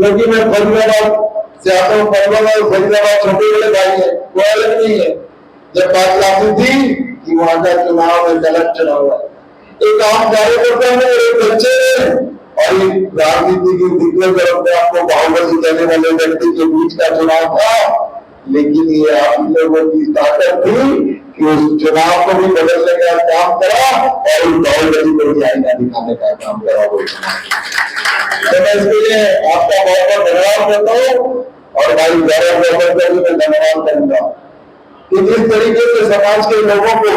क्योंकि मैं फरीदाबाद से आता हूँ, फरीदाबाद छोटे बड़े भाई है, वो अलग नहीं है। जब बात आती थी कि वहां का चुनाव है, गलत चुनाव है, एक आम कार्यकर्ता में एक बच्चे ने और एक राजनीति की दिग्गज और आपको बाहुबली कहने वाले व्यक्ति के बीच का चुनाव था। लेकिन ये आप लोगों की ताकत थी कि उस चुनाव को भी बदलने का काम करा और उस बाहुबली को भी आईना दिखाने का काम करा। वो तो मैं इसके लिए आपका बहुत बहुत धन्यवाद करता हूँ और भाई गौरव गौरव का भी मैं धन्यवाद करूंगा कि जिस तरीके से समाज के लोगों को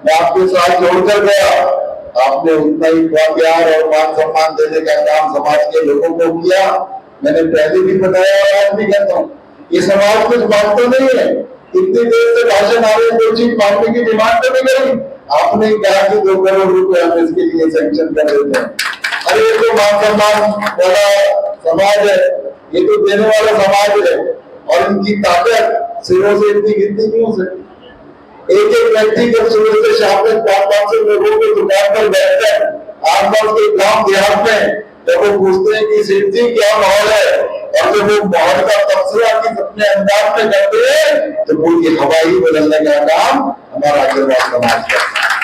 मैं आपके साथ जोड़कर गया, आपने उतना ही प्यार और मान सम्मान देने का काम समाज के लोगों को किया। मैंने पहले भी बताया और आज भी कहता हूँ, ये समाज कुछ मांगता नहीं है। इतनी देर से भाषण आ रहे, कोई चीज मांगने की डिमांड तो नहीं करी। आपने कहा कि 2 करोड़ रुपए हम इसके लिए सैंक्शन कर देते हैं। अरे ये तो मान सम्मान वाला समाज है, ये तो देने वाला समाज है और इनकी ताकत सिरों से इतनी गिनती नहीं हो सकती। एक एक व्यक्ति जब सुबह से शाम तक 500 लोगों की दुकान पर बैठकर आसपास के गांव देहात में जब वो पूछते हैं कि सेठ जी क्या माहौल है, और जब वो माहौल का तबसरा की अपने अंदाज में करते हैं तो पूरी हवा ही बदलने का काम हमारा अग्रवाल समाज करता है।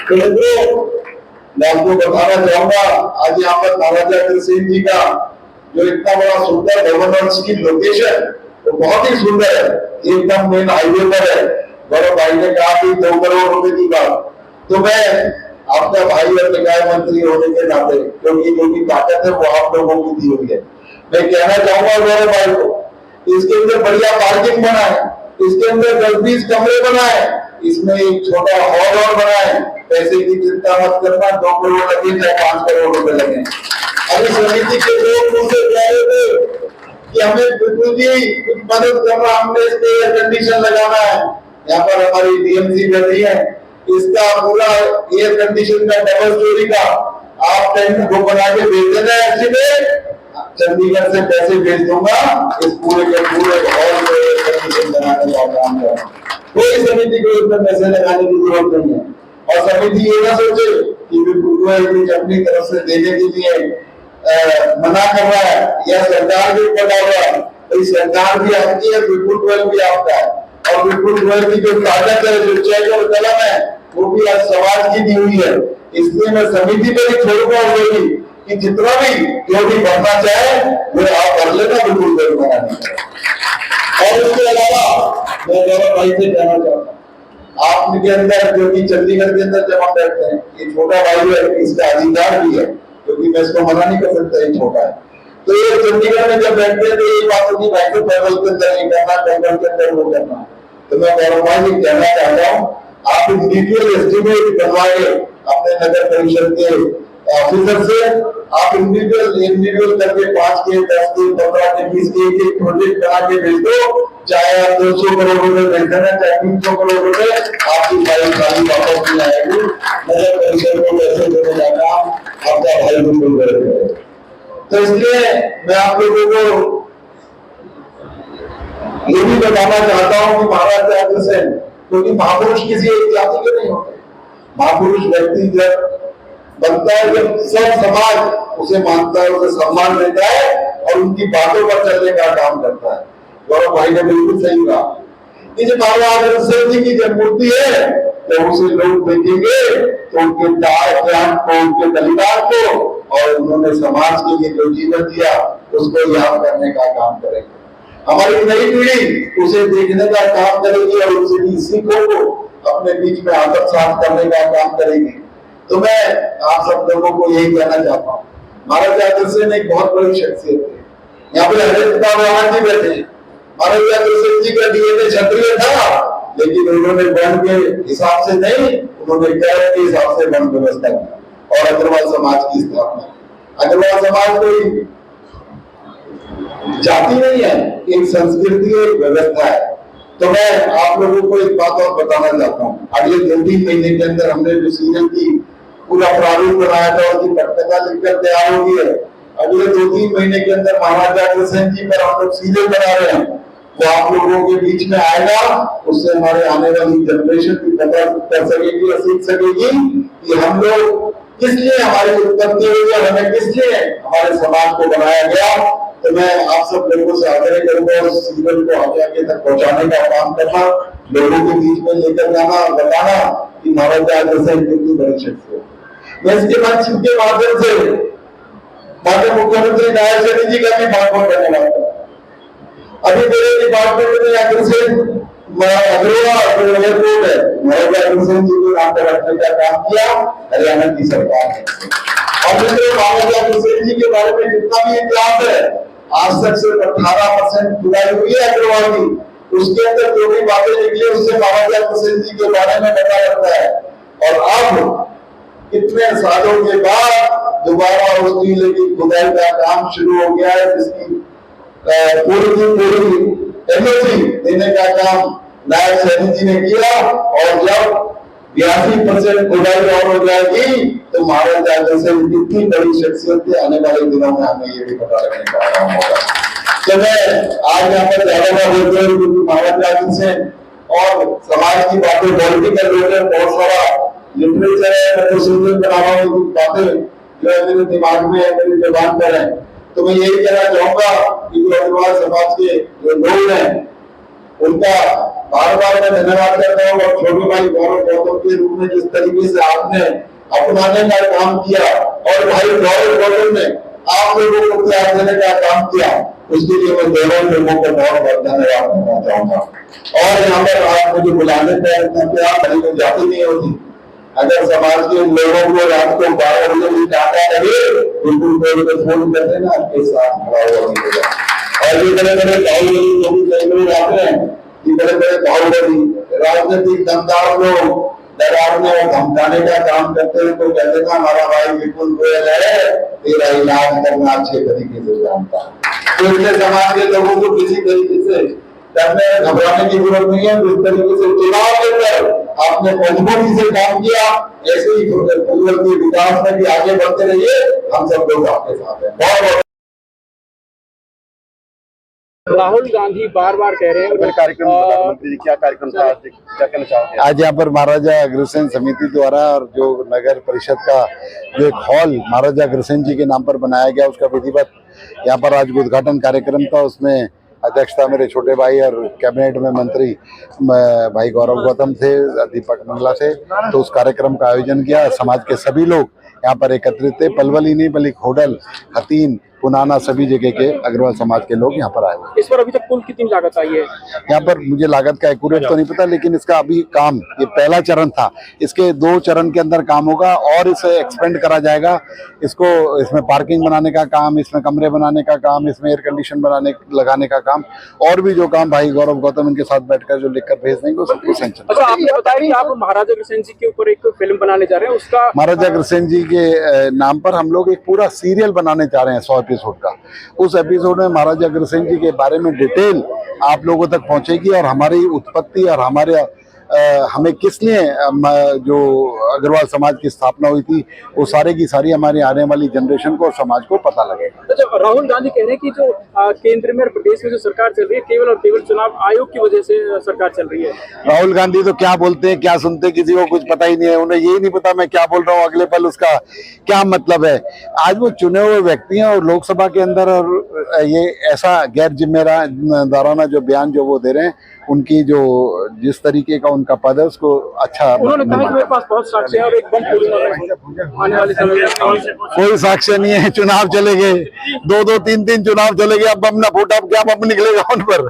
तो मैं आपको बताना चाहूंगा, आज यहाँ पर महाराजा अग्रसेन जी का जो इतना बड़ा सुंदर भवन और उसकी लोकेशन तो बहुत ही सुंदर है, एकदम मेन हाईवे पर है। गौरव भाई ने कहा कि 2 करोड़ रुपए की बात, तो मैं आपका भाई और निकाय मंत्री होने के नाते, क्योंकि जो भी ताकत है वो आप लोगों की दी हुई है, मैं कहना चाहूंगा गौरव भाई को इसके अंदर बढ़िया पार्किंग बनाए, इसके अंदर 10-20 कमरे बनाए, इसमें एक छोटा हॉल और बनाए। पैसे की चिंता मत करना, 2 करोड़ लगे चाहे 5 करोड़ रुपए लगे। अभी समिति के लोग मुझसे कह रहे थे कि हमें बिल्कुल भी कुछ मदद करना, हमने इसमें एयर कंडीशन लगाना है। यहाँ पर हमारी डीएमसी बैठी है, इसका पूरा एयर कंडीशन का डबल स्टोरी का आप टेंट को बना के भेज देना है, में चंडीगढ़ से पैसे भेज दूंगा, इस पूरे के पूरे हॉल में एयर कंडीशन बनाने का काम है। कोई समिति को इसमें पैसे लगाने की जरूरत नहीं है। और समिति ये ना सोचे कि बिल्कुल अपनी तरफ से देने के लिए मना कर रहा है या सरकार भी पड़ा हुआ है, तो सरकार भी आपकी है, बिल्कुल भी आपका है। और बिल्कुल की जो ताकत है, जो चेक और कलम है, वो भी आज समाज की दी हुई है। इसलिए मैं समिति पर ही छोड़ूंगा कि जितना भी जो भी भरना चाहे वो आप भर लेना, बिल्कुल करूंगा। और उसके अलावा मैं गौरव भाई से कहना चाहता हूँ, आपके अंदर जो कि चंडीगढ़ के अंदर जब हम बैठते हैं, ये छोटा भाई है, इसका अधिकार भी है, क्योंकि मैं इसको मना नहीं कर सकता, ये छोटा है। तो ये चंडीगढ़ में जब बैठते हैं तो ये बात होती भाई को टेबल के अंदर ये करना, टेबल के अंदर वो करना। तो मैं गौरव भाई से कहना चाहता हूँ, आप इंडिविजुअल एस्टिमेट बनवाए अपने नगर परिषद के ऑफिसर से, आप इंडिविजुअल करके 5 के 10 के 15 के 20 के एक प्रोजेक्ट बना के भेज दो, चाहे आप 200 करोड़ रुपए भेज देना, चाहे 300 करोड़ रुपए, आपकी फाइल खाली वापस नहीं आएगी। नगर परिषद को पैसे देने का काम आपका भाई बिल्कुल करेगा। तो इसलिए मैं आप लोगों को ये भी बताना चाहता हूँ कि महाराज अग्रसेन, क्योंकि महापुरुष किसी एक जाति के नहीं होते। महापुरुष व्यक्ति जब बनता है, जब सब समाज उसे मानता है, उसे सम्मान देता है और उनकी बातों पर चलने का काम करता है। गौरव भाई ने बिल्कुल सही कहा कि जब महाराज अग्रसेन जी की जब मूर्ति है तो उसे लोग देखेंगे तो उनके त्याग को, उनके बलिदान को और उन्होंने समाज के लिए जो जीवन दिया उसको याद करने का काम करेंगे। हमारी नई पीढ़ी उसे देखने का काम करेगी और उसकी सीखों को अपने बीच में आत्मसात करने का काम करेगी। तो मैं आप सब लोगों को यही कहना चाहता हूँ, महाराज अग्रसेन एक बहुत बड़ी शख्सियत है। यहाँ पे हरित जी बैठे हैं। महाराज अग्रसेन जी का डीएनए क्षत्रिय था, लेकिन उन्होंने वर्ण के हिसाब से नहीं, उन्होंने कैरेक्टर के हिसाब से वर्ण व्यवस्था की और अग्रवाल समाज की स्थापना। अग्रवाल समाज कोई जाति नहीं है, एक संस्कृति और व्यवस्था है। तो मैं आप लोगों को एक बात और बताना चाहता हूँ, अगले 2-3 महीने के अंदर हमने जो सीरियल की पूरा प्रारूप बनाया था, उसकी पटकथा लिखकर तैयार हो गई है। अगले 2-3 महीने के अंदर महाराजा अग्रसेन जी पर हम लोग सीरियल बना रहे हैं, वो आप लोगों के बीच में आएगा। उससे हमारे आने वाली जनरेशन भी पता कर सकेगी और सीख सकेगी कि हम लोग किस लिए हमारी उत्पत्ति हुई और हमें किस लिए हमारे समाज को बनाया गया। तो मैं आप सब लोगों से आग्रह करूंगा उस सीजन को आगे आगे तक पहुंचाने का काम करना, लोगों के बीच में लेकर जाना, बताना कि महाराजा अग्रसेन कितनी बड़ी शख्सियत। मैं इसके बाद के माध्यम से माननीय मुख्यमंत्री नायब सेठी जी का भी बहुत बहुत धन्यवाद। अभी मेरे डिपार्टमेंट में अग्रसेन अग्रवाल एयरपोर्ट है, महाराजा अग्रसेन जी को नाम पर रखने का काम किया हरियाणा की सरकार ने। और महाराजा अग्रसेन जी के बारे में जितना भी इतिहास है, आज तक सिर्फ 18% खुदाई हुई है अग्रवाल की, उसके अंदर जो भी बातें निकली उससे महाराजा अग्रसेन जी के बारे में पता लगता है। और अब इतने सालों के बाद दोबारा उस टीले की खुदाई का काम शुरू हो गया है, जिसकी पूरी एनर्जी देने का काम नायब सैनी जी ने किया। और जब 82% खुदाई और हो जाएगी तो महाराजा अग्रसेन कितनी बड़ी शख्सियत थी, आने वाले दिनों में हमें ये भी पता लगने का काम होगा। तो मैं आज यहाँ पर ज्यादा बात बोलते हैं क्योंकि महाराजा अग्रसेन और समाज की बातें पॉलिटिकल रिलेटेड बहुत सारा लिटरेचर है, मैं तो सुनने बना रहा हूँ बातें जो मेरे दिमाग में है, मेरी जुबान पर है। तो मैं यही कहना चाहूंगा कि जो अग्रवाल समाज के जो लोग हैं उनका बार बार मैं धन्यवाद करता हूँ। और छोटे भाई गौरव गौतम के रूप में जिस तरीके से आपने अपनाने का काम किया और भाई गौरव गौतम ने आप लोगों को प्यार देने का काम किया, उसके लिए मैं दोनों लोगों को बहुत बहुत धन्यवाद करना चाहूंगा। और यहाँ पर आप मुझे बुलाने पर इतना प्यार कहीं को जाती नहीं होती। अगर समाज के लोगों को रात को 12 बजे डाटा लगे बिल्कुल फोन कर देना, आपके साथ खड़ा हुआ। और ये बड़े बड़े बाहुबली आते हैं, ये बड़े बड़े बाहुबली राजनीतिक दमदार लोग डराने और धमकाने का काम करते हैं, तो कहते हैं हमारा भाई विपुल गोयल है, तेरा इलाज करना अच्छे तरीके से जानता है। तो इसलिए समाज के लोगों को किसी तरीके से डरने घबराने की जरूरत नहीं है। इस तरीके से चुनाव लेकर आपने मजबूती से काम किया, ऐसे ही के विकास में भी आगे बढ़ते रहिए, हम सब लोग आपके साथ हैं। बहुत बहुत राहुल गांधी बार बार कह रहे हैं कार्यक्रम प्रधानमंत्री क्या कार्यक्रम था, आज क्या कहना चाहोगे? आज यहाँ पर महाराजा अग्रसेन समिति द्वारा और जो नगर परिषद का जो एक हॉल महाराजा अग्रसेन जी के नाम पर बनाया गया, उसका विधिवत यहाँ पर आज उद्घाटन कार्यक्रम था। उसमें अध्यक्षता मेरे छोटे भाई और कैबिनेट में मंत्री भाई गौरव गौतम थे, दीपक मंगला थे। तो उस कार्यक्रम का आयोजन किया, समाज के सभी लोग यहाँ पर एकत्रित थे। पलवल ही नहीं बल्कि होडल, हतीन, पुनाना सभी जगह के अग्रवाल समाज के लोग यहाँ पर आए हुए। इस पर अभी तक कुल कितनी लागत आई है? यहाँ पर मुझे लागत का एक्यूरेट तो नहीं पता, लेकिन इसका अभी काम, ये पहला चरण था, इसके 2 चरण के अंदर काम होगा और इसे एक्सपेंड करा जाएगा। इसको इसमें पार्किंग बनाने का काम, इसमें कमरे बनाने का काम, इसमें एयर कंडीशन लगाने का काम, और भी जो काम भाई गौरव गौतम इनके साथ बैठकर जो लिखकर भेज देंगे उसको सैंक्शन। अच्छा, आपने बताया कि आप महाराजा अग्रसेन जी के ऊपर एक फिल्म बनाने जा रहे हैं, उसका महाराजा अग्रसेन जी के नाम पर हम लोग एक पूरा सीरियल बनाने जा रहे हैं 100 एपिसोड का। उस एपिसोड में महाराजा अग्रसेन जी के बारे में डिटेल आप लोगों तक पहुंचेगी और हमारी उत्पत्ति और हमारे हमें किस लिए जो अग्रवाल समाज की स्थापना हुई थी वो सारे की सारी हमारी आने वाली जनरेशन को और समाज को पता लगेगा। अच्छा, राहुल गांधी कह रहे हैं कि जो केंद्र में और प्रदेश में जो सरकार चल रही है केवल और केवल चुनाव आयोग की वजह से सरकार चल रही है। राहुल गांधी तो क्या बोलते हैं क्या सुनते हैं किसी को कुछ पता ही नहीं है, उन्हें यही नहीं पता मैं क्या बोल रहा हूँ, अगले पल उसका क्या मतलब है। आज वो चुने हुए व्यक्ति हैं और लोकसभा के अंदर और ये ऐसा गैर जिम्मेदाराना जो बयान जो वो दे रहे हैं, उनकी जो जिस तरीके का उनका पद है उसको अच्छा उन्होंने कहा कि मेरे पास बहुत साक्ष्य है और एक बम फोड़ूंगा आने वाले समय में। कोई साक्ष्य नहीं है, चुनाव चले गए, 2-2, 3-3 चुनाव चले गए, अब बम ना फूटा, अब क्या बम निकलेगा उन पर।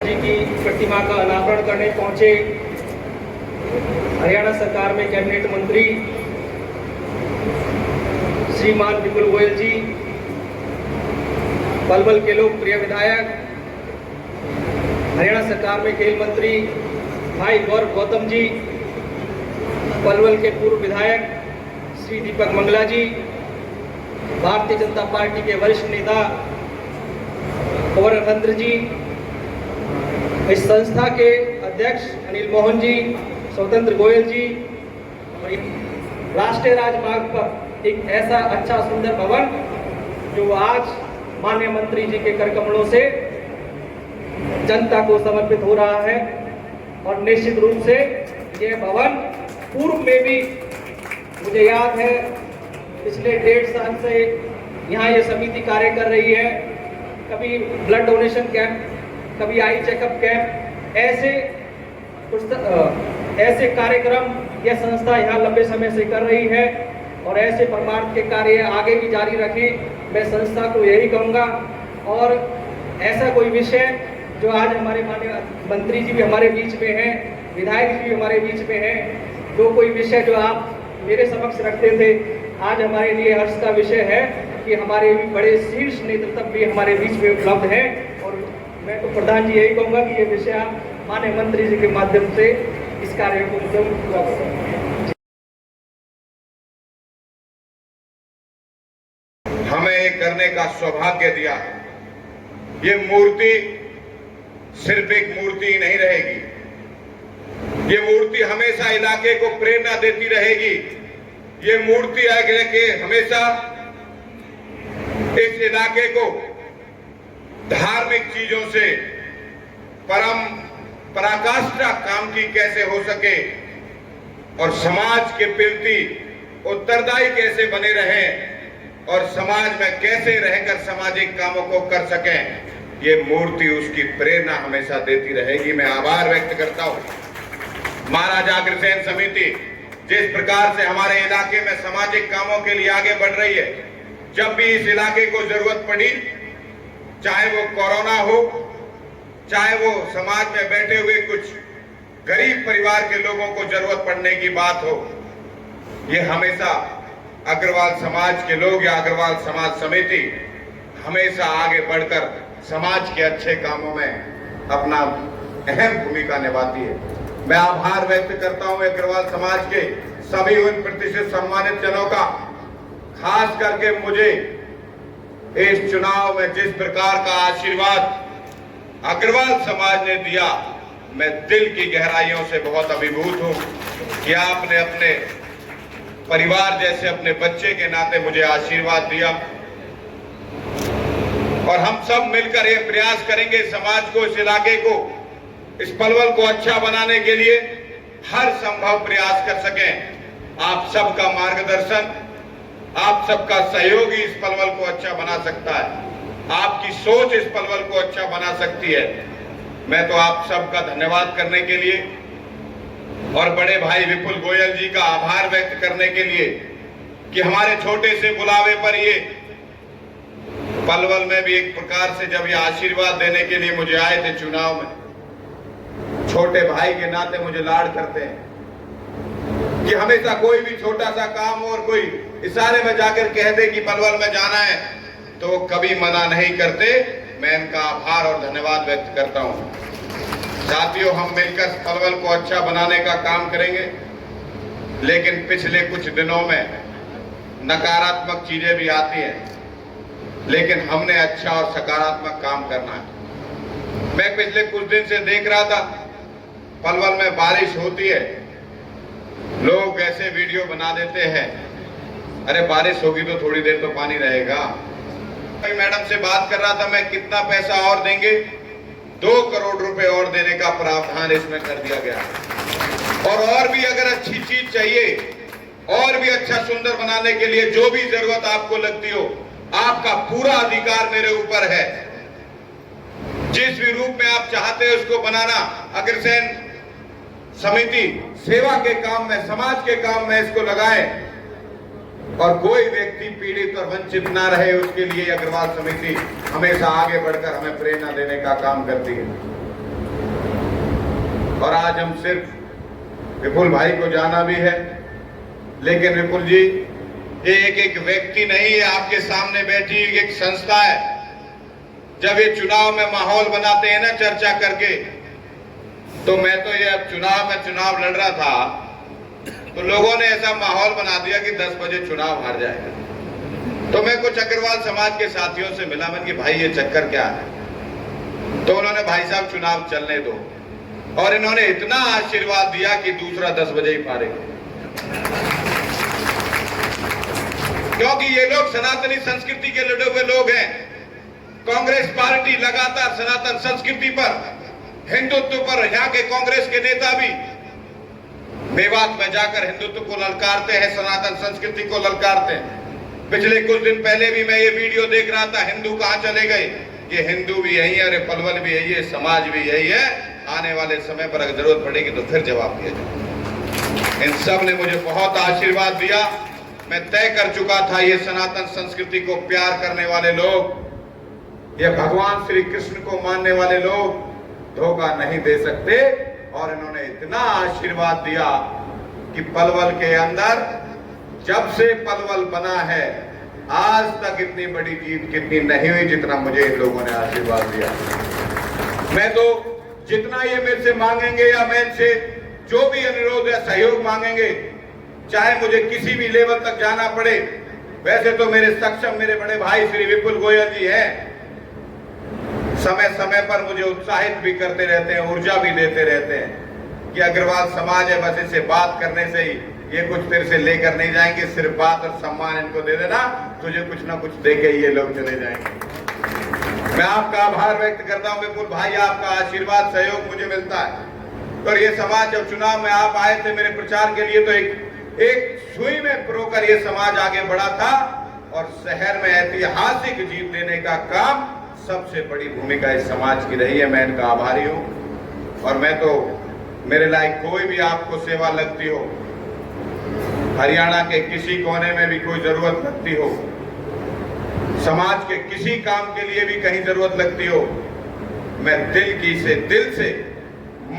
जी की प्रतिमा का अनावरण करने पहुंचे हरियाणा सरकार में कैबिनेट मंत्री श्रीमान विपुल गोयल जी, पलवल के लोकप्रिय विधायक, हरियाणा सरकार में खेल मंत्री भाई गौरव गौतम जी, पलवल के पूर्व विधायक श्री दीपक मंगला जी, भारतीय जनता पार्टी के वरिष्ठ नेता कुंवर नंद्र जी, इस संस्था के अध्यक्ष अनिल मोहन जी, स्वतंत्र गोयल जी, राष्ट्रीय राजमार्ग पर एक ऐसा अच्छा सुंदर भवन जो आज माननीय मंत्री जी के कर कमलों से जनता को समर्पित हो रहा है। और निश्चित रूप से ये भवन पूर्व में भी मुझे याद है पिछले 1.5 साल से यहाँ ये समिति कार्य कर रही है। कभी ब्लड डोनेशन कैंप, कभी आई चेकअप कैंप, ऐसे कार्यक्रम यह संस्था यहाँ लंबे समय से कर रही है और ऐसे परमार्थ के कार्य आगे भी जारी रखें। मैं संस्था को यही कहूँगा। और ऐसा कोई विषय जो आज हमारे माननीय मंत्री जी भी हमारे बीच में हैं, विधायक जी भी हमारे बीच में हैं, जो कोई विषय जो आप मेरे समक्ष रखते थे, आज हमारे लिए हर्ष का विषय है कि हमारे भी बड़े शीर्ष नेतृत्व भी हमारे बीच में उपलब्ध है। और मैं तो प्रधान जी यही कहूँगा कि ये विषय आप माननीय मंत्री जी के माध्यम से इस कार्य को जरूर पूरा करें। हमें ये करने का सौभाग्य दिया है। ये मूर्ति सिर्फ एक मूर्ति नहीं रहेगी, ये मूर्ति हमेशा इलाके को प्रेरणा देती रहेगी। ये मूर्ति आगे के हमेशा इस इलाके को धार्मिक चीजों से परम पराकाष्ठा काम की कैसे हो सके और समाज के प्रति उत्तरदायी कैसे बने रहें और समाज में कैसे रहकर सामाजिक कामों को कर सकें, ये मूर्ति उसकी प्रेरणा हमेशा देती रहेगी। मैं आभार व्यक्त करता हूं महाराजा अग्रसेन समिति जिस प्रकार से हमारे इलाके में सामाजिक कामों के लिए आगे बढ़ रही है। जब भी इस इलाके को जरूरत पड़ी, चाहे वो कोरोना हो, चाहे वो समाज में बैठे हुए कुछ गरीब परिवार के लोगों को जरूरत पड़ने की बात हो, ये हमेशा अग्रवाल समाज के लोग या अग्रवाल समाज समिति हमेशा आगे बढ़कर समाज के अच्छे कामों में अपना अहम भूमिका निभाती है। मैं आभार व्यक्त करता हूं अग्रवाल समाज के सभी उन प्रतिष्ठित सम्मानित जनों का, खास करके मुझे इस चुनाव में जिस प्रकार का आशीर्वाद अग्रवाल समाज ने दिया, मैं दिल की गहराइयों से बहुत अभिभूत हूं कि आपने अपने परिवार जैसे अपने बच्चे के नाते मुझे आशीर्वाद दिया। और हम सब मिलकर ये प्रयास करेंगे समाज को, इस इलाके को, इस पलवल को अच्छा बनाने के लिए हर संभव प्रयास कर सकें। आप सबका मार्गदर्शन, आप सबका सहयोग ही इस पलवल को अच्छा बना सकता है। आपकी सोच इस पलवल को अच्छा बना सकती है। मैं तो आप सबका धन्यवाद करने के लिए और बड़े भाई विपुल गोयल जी का आभार व्यक्त करने के लिए कि हमारे छोटे से बुलावे पर ये पलवल में भी एक प्रकार से जब ये आशीर्वाद देने के लिए मुझे आए थे चुनाव में, छोटे भाई के नाते मुझे लाड करते हैं कि हमेशा कोई भी छोटा सा काम और कोई इशारे में जाकर कह दे कि पलवल में जाना है तो कभी मना नहीं करते। मैं इनका आभार और धन्यवाद व्यक्त करता हूं। साथियों, हम मिलकर पलवल को अच्छा बनाने का काम करेंगे, लेकिन पिछले कुछ दिनों में नकारात्मक चीजें भी आती हैं, लेकिन हमने अच्छा और सकारात्मक काम करना है। मैं पिछले कुछ दिन से देख रहा था, पलवल में बारिश होती है, लोग ऐसे वीडियो बना देते हैं, अरे बारिश होगी तो थोड़ी देर तो पानी रहेगा। मैडम से बात कर रहा था, मैं कितना पैसा और देंगे, 2 करोड़ रुपए और देने का प्रावधान इसमें कर दिया गया। और भी अगर अच्छी चीज चाहिए, और भी अच्छा सुंदर बनाने के लिए जो भी जरूरत आपको लगती हो, आपका पूरा अधिकार मेरे ऊपर है। जिस भी रूप में आप चाहते हैं उसको बनाना, अग्रसेन समिति सेवा के काम में, समाज के काम में इसको लगाए और कोई व्यक्ति पीड़ित और वंचित ना रहे, उसके लिए अग्रवाल समिति हमेशा आगे बढ़कर हमें प्रेरणा देने का काम करती है। और आज हम सिर्फ विपुल भाई को जाना भी है, लेकिन विपुल जी ये एक व्यक्ति नहीं है, आपके सामने बैठी एक संस्था है। जब ये चुनाव में माहौल बनाते हैं ना चर्चा करके, तो मैं तो ये अब चुनाव लड़ रहा था, तो लोगों ने ऐसा माहौल बना दिया कि 10 बजे चुनाव हार जाएगा। तो मैं कुछ अग्रवाल समाज के साथियों से मिला, मैंने कि भाई ये चक्कर क्या है? तो उन्होंने भाई साहब चुनाव चलने दो, और इन्होंने इतना आशीर्वाद दिया कि दूसरा 10 बजे ही पारेगा। क्योंकि ये लोग सनातनी संस्कृति के लड़े हुए लोग हैं। कांग्रेस पार्टी लगातार सनातन संस्कृति पर, हिंदुत्व पर, यहाँ के कांग्रेस के नेता भी मेवात में जाकर हिंदुत्व को ललकारते हैं, सनातन संस्कृति को ललकारते हैं। पिछले कुछ दिन पहले भी मैं ये वीडियो देख रहा था, हिंदू कहां चले गए? ये हिंदू भी यही है, अरे पलवल भी यही है, समाज भी यही है। आने वाले समय पर अगर जरूरत पड़ेगी तो फिर जवाब दिया जाए। इन सब ने मुझे बहुत आशीर्वाद दिया। मैं तय कर चुका था, ये सनातन संस्कृति को प्यार करने वाले लोग, ये भगवान श्री कृष्ण को मानने वाले लोग धोखा नहीं दे सकते। और इन्होंने इतना आशीर्वाद दिया कि पलवल के अंदर जब से पलवल बना है आज तक इतनी बड़ी जीत कितनी नहीं हुई जितना मुझे इन लोगों ने आशीर्वाद दिया। मैं तो जितना ये मेरे से मांगेंगे या मैं इनसे जो भी अनुरोध या सहयोग मांगेंगे, चाहे मुझे किसी भी लेवल तक जाना पड़े, वैसे तो मेरे सक्षम मेरे बड़े भाई श्री विपुल गोयल जी हैं, समय समय पर मुझे उत्साहित भी करते रहते हैं, ऊर्जा भी देते रहते हैं कि अग्रवाल समाज है, बस इसे बात करने से ही ये कुछ तेरे से लेकर नहीं जाएंगे, सिर्फ बात और सम्मान इनको दे देना, तुझे कुछ ना कुछ देके ये लोग चले जाएंगे। मैं आपका आभार व्यक्त करता हूं विपुल भाई, आपका आशीर्वाद सहयोग मुझे मिलता है। और ये समाज जब चुनाव में आप आए थे मेरे प्रचार के लिए तो एक सुई में परोकर ये समाज आगे बढ़ा था और शहर में ऐतिहासिक जीत देने का काम सबसे बड़ी भूमिका इस समाज की रही है। मैं इनका आभारी हूं। और मैं तो मेरे लायक कोई भी आपको सेवा लगती हो, हरियाणा के किसी कोने में भी कोई जरूरत लगती हो, समाज के किसी काम के लिए भी कहीं जरूरत लगती हो, मैं दिल से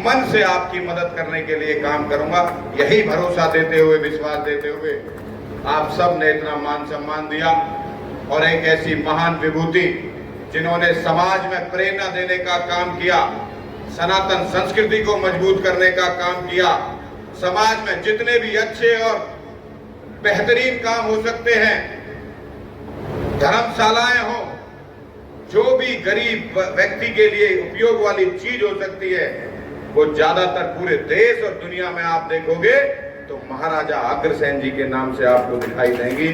मन से आपकी मदद करने के लिए काम करूंगा। यही भरोसा देते हुए, विश्वास देते हुए आप सब ने इतना मान सम्मान दिया और एक ऐसी महान विभूति जिन्होंने समाज में प्रेरणा देने का काम किया, सनातन संस्कृति को मजबूत करने का काम किया, समाज में जितने भी अच्छे और बेहतरीन काम हो सकते हैं, धर्मशालाएं हो, जो भी गरीब व्यक्ति के लिए उपयोग वाली चीज हो सकती है, वो ज्यादातर पूरे देश और दुनिया में आप देखोगे तो महाराजा अग्रसेन जी के नाम से आपको दिखाई देंगी।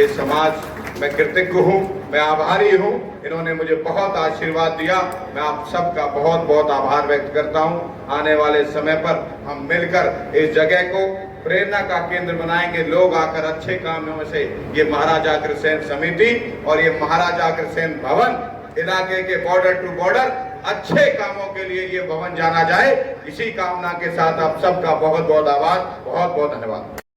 ये समाज मैं कृतज्ञ हूँ, मैं आभारी हूँ। इन्होंने मुझे बहुत आशीर्वाद दिया। मैं आप सबका बहुत बहुत आभार व्यक्त करता हूँ। आने वाले समय पर हम मिलकर इस जगह को प्रेरणा का केंद्र बनाएंगे। लोग आकर अच्छे कामों से ये महाराजा अग्रसेन समिति और ये महाराजा अग्रसेन भवन, इलाके के बॉर्डर टू बॉर्डर अच्छे कामों के लिए ये भवन जाना जाए, इसी कामना के साथ आप सबका बहुत बहुत आभार, बहुत बहुत धन्यवाद।